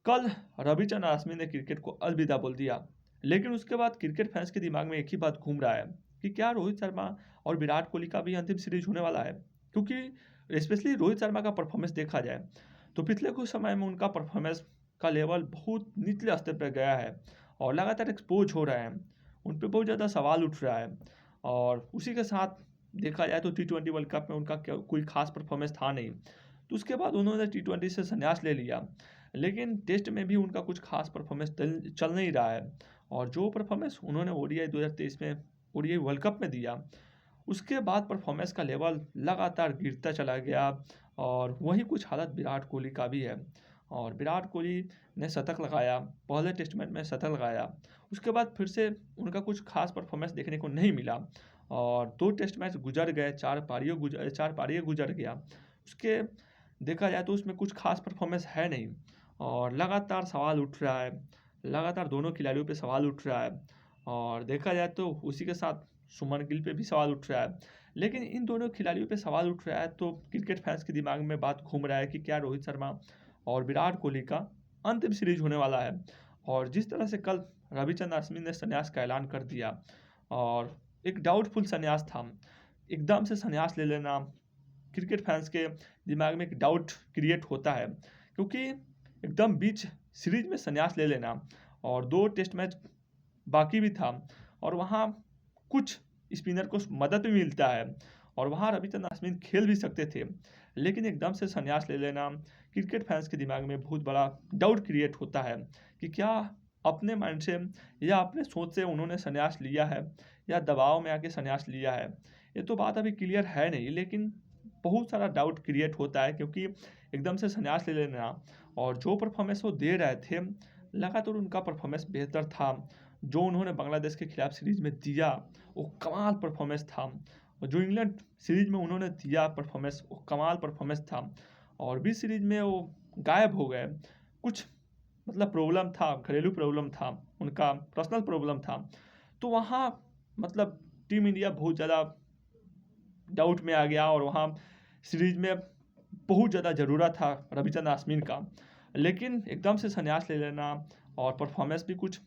कल रविचंद्रन अश्विन ने क्रिकेट को अलविदा बोल दिया, लेकिन उसके बाद क्रिकेट फैंस के दिमाग में एक ही बात घूम रहा है कि क्या रोहित शर्मा और विराट कोहली का भी अंतिम सीरीज होने वाला है। क्योंकि स्पेशली रोहित शर्मा का परफॉर्मेंस देखा जाए तो पिछले कुछ समय में उनका परफॉर्मेंस का लेवल बहुत निचले स्तर पर गया है और लगातार एक्सपोज हो रहा है। उन पर बहुत ज़्यादा सवाल उठ रहा है और उसी के साथ देखा जाए तो T20 वर्ल्ड कप में उनका कोई खास परफॉर्मेंस था नहीं। तो उसके बाद उन्होंने T20 से संन्यास ले लिया, लेकिन टेस्ट में भी उनका कुछ खास परफॉर्मेंस चल नहीं रहा है। और जो परफॉर्मेंस उन्होंने ओडीआई 2023 में ओडीआई वर्ल्ड कप में दिया, उसके बाद परफॉर्मेंस का लेवल लगातार गिरता चला गया। और वही कुछ हालत विराट कोहली का भी है। और विराट कोहली ने शतक लगाया, पहले टेस्ट मैच में शतक लगाया, उसके बाद फिर से उनका कुछ खास परफॉर्मेंस देखने को नहीं मिला और 2 टेस्ट मैच गुजर गए, 4 पारियाँ गुजर गया। उसके देखा जाए तो उसमें कुछ खास परफॉर्मेंस है नहीं और लगातार सवाल उठ रहा है, लगातार दोनों खिलाड़ियों पे सवाल उठ रहा है। और देखा जाए तो उसी के साथ सुमन गिल पे भी सवाल उठ रहा है। लेकिन इन दोनों खिलाड़ियों पे सवाल उठ रहा है तो क्रिकेट फैंस के दिमाग में बात घूम रहा है कि क्या रोहित शर्मा और विराट कोहली का अंतिम सीरीज होने वाला है। और जिस तरह से कल रविचंद्रन अश्विन ने संन्यास का ऐलान कर दिया और एक डाउटफुल संन्यास था, एकदम से संन्यास ले लेना क्रिकेट फैंस के दिमाग में एक डाउट क्रिएट होता है। क्योंकि एकदम बीच सीरीज में संन्यास ले लेना और 2 टेस्ट मैच बाकी भी था और वहाँ कुछ स्पिनर को मदद भी मिलता है और वहाँ रविचंद्रन अश्विन खेल भी सकते थे, लेकिन एकदम से संन्यास ले लेना क्रिकेट फैंस के दिमाग में बहुत बड़ा डाउट क्रिएट होता है कि क्या अपने माइंड से या अपने सोच से उन्होंने संन्यास लिया है या दबाव में आके संन्यास लिया है। ये तो बात अभी क्लियर है नहीं, लेकिन बहुत सारा डाउट क्रिएट होता है क्योंकि एकदम से संन्यास ले लेना और जो परफॉर्मेंस वो दे रहे थे लगातार उनका परफॉर्मेंस बेहतर था। जो उन्होंने बांग्लादेश के खिलाफ सीरीज में दिया वो कमाल परफॉर्मेंस था और जो इंग्लैंड सीरीज में उन्होंने दिया परफॉर्मेंस वो कमाल परफॉर्मेंस था। और भी सीरीज में वो गायब हो गए, कुछ मतलब प्रॉब्लम था, घरेलू प्रॉब्लम था, उनका पर्सनल प्रॉब्लम था। तो वहाँ मतलब टीम इंडिया बहुत ज़्यादा डाउट में आ गया और वहाँ सीरीज में बहुत ज़्यादा ज़रूरत था रविचंद्रन अश्विन का, लेकिन एकदम से संन्यास ले लेना और परफॉर्मेंस भी कुछ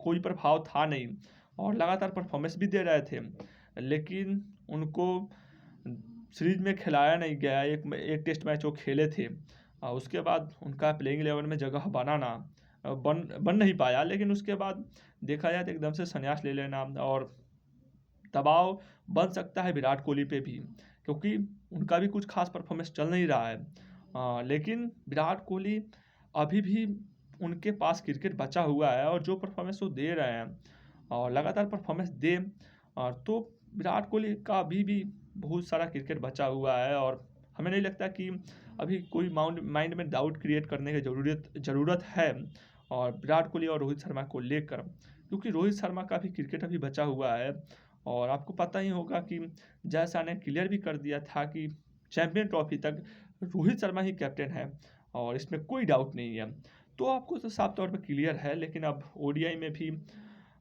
कोई प्रभाव था नहीं और लगातार परफॉर्मेंस भी दे रहे थे, लेकिन उनको सीरीज में खिलाया नहीं गया। एक टेस्ट मैच वो खेले थे और उसके बाद उनका प्लेइंग 11 में जगह बनाना बन नहीं पाया। लेकिन उसके बाद देखा जाए तो एकदम से संन्यास ले लेना और दबाव बन सकता है विराट कोहली पे भी, क्योंकि उनका भी कुछ खास परफॉर्मेंस चल नहीं रहा है। लेकिन विराट कोहली अभी भी उनके पास क्रिकेट बचा हुआ है और जो परफॉर्मेंस वो दे रहे हैं और लगातार परफॉर्मेंस दे तो विराट कोहली का अभी भी बहुत सारा क्रिकेट बचा हुआ है। और हमें नहीं लगता कि अभी कोई माइंड में डाउट क्रिएट करने की ज़रूरत है और विराट कोहली और रोहित शर्मा को लेकर, क्योंकि रोहित शर्मा का भी क्रिकेट अभी बचा हुआ है। और आपको पता ही होगा कि जैसा ने क्लियर भी कर दिया था कि चैंपियन ट्रॉफी तक रोहित शर्मा ही कैप्टन है और इसमें कोई डाउट नहीं है। तो आपको तो साफ तौर पर क्लियर है, लेकिन अब ओडीआई में भी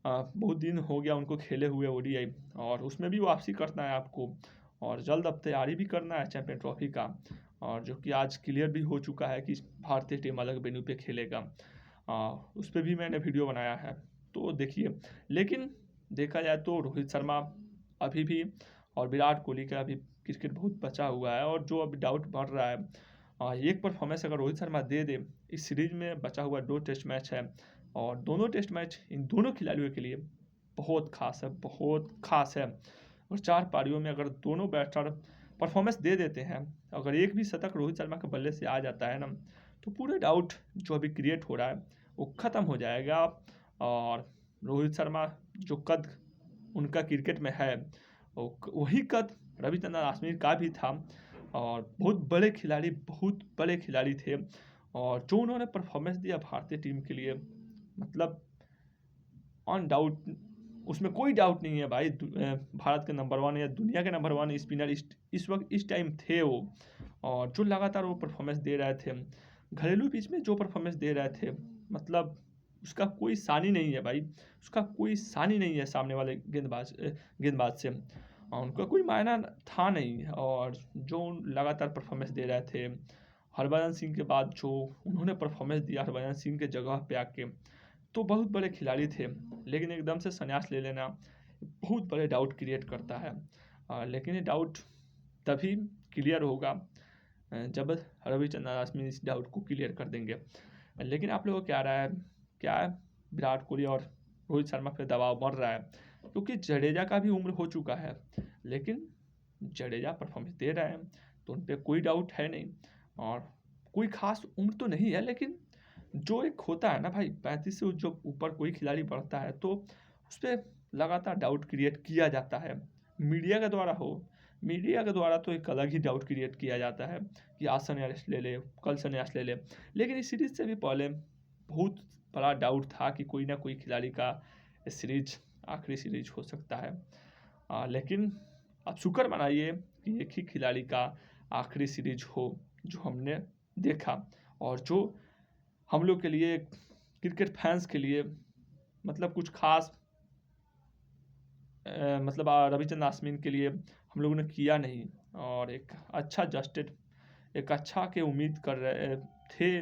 बहुत दिन हो गया उनको खेले हुए ओडीआई और उसमें भी वापसी करना है आपको और जल्द अब तैयारी भी करना है चैंपियन ट्रॉफी का, और जो कि आज क्लियर भी हो चुका है कि भारतीय टीम अलग वेन्यू पे खेलेगा। उस पर भी मैंने वीडियो बनाया है, तो देखिए। लेकिन देखा जाए तो रोहित शर्मा अभी भी और विराट कोहली का अभी क्रिकेट बहुत बचा हुआ है और जो अभी डाउट बढ़ रहा है एक परफॉर्मेंस अगर रोहित शर्मा दे दे इस सीरीज में बचा हुआ 2 टेस्ट मैच है और दोनों टेस्ट मैच इन दोनों खिलाड़ियों के लिए बहुत खास है, बहुत खास है। और 4 पारियों में अगर दोनों बैट्समैन परफॉर्मेंस दे देते हैं, अगर एक भी शतक रोहित शर्मा के बल्ले से आ जाता है ना, तो पूरे डाउट जो अभी क्रिएट हो रहा है वो ख़त्म हो जाएगा। और रोहित शर्मा जो कद उनका क्रिकेट में है वही कद रविचंद्रन अश्विन का भी था और बहुत बड़े खिलाड़ी थे। और जो उन्होंने परफॉर्मेंस दिया भारतीय टीम के लिए, मतलब ऑन डाउट, उसमें कोई डाउट नहीं है भाई। भारत के नंबर 1 या दुनिया के नंबर 1 स्पिनर इस वक्त इस टाइम थे वो। और जो लगातार वो परफॉर्मेंस दे रहे थे घरेलू पिच में, जो परफॉर्मेंस दे रहे थे, मतलब उसका कोई सानी नहीं है भाई, उसका कोई सानी नहीं है सामने वाले गेंदबाज से। उनका कोई मायना था नहीं और जो लगातार परफॉर्मेंस दे रहे थे हरभजन सिंह के बाद जो उन्होंने परफॉर्मेंस दिया हरभजन सिंह के जगह पे आके, तो बहुत बड़े खिलाड़ी थे, लेकिन एकदम से संन्यास ले लेना बहुत बड़े डाउट क्रिएट करता है। लेकिन ये डाउट तभी क्लियर होगा जब रविचंद्रन अश्विन इस डाउट को क्लियर कर देंगे। लेकिन आप लोगों को क्या रहा है, क्या विराट कोहली और रोहित शर्मा पे दबाव बढ़ रहा है? क्योंकि जडेजा का भी उम्र हो चुका है, लेकिन जडेजा परफॉर्मेंस दे रहे हैं, तो उन पर कोई डाउट है नहीं। और कोई खास उम्र तो नहीं है, लेकिन जो एक होता है ना भाई, 35 से जब ऊपर कोई खिलाड़ी बढ़ता है तो उस पर लगातार डाउट क्रिएट किया जाता है, मीडिया के द्वारा हो। मीडिया के द्वारा तो एक अलग ही डाउट क्रिएट किया जाता है कि आज संन्यास ले ले, कल संन्यास ले ले। लेकिन इस सीरीज से भी पहले बहुत बड़ा डाउट था कि कोई ना कोई खिलाड़ी का सीरीज आखिरी सीरीज हो सकता है। लेकिन आप शुक्र मनाइए कि एक ही खिलाड़ी का आखिरी सीरीज हो जो हमने देखा, और जो हम लोग के लिए, क्रिकेट फैंस के लिए मतलब कुछ खास मतलब रविचंद्रन अश्विन के लिए हम लोगों ने किया नहीं, और एक अच्छा जस्टेड, एक अच्छा के उम्मीद कर रहे थे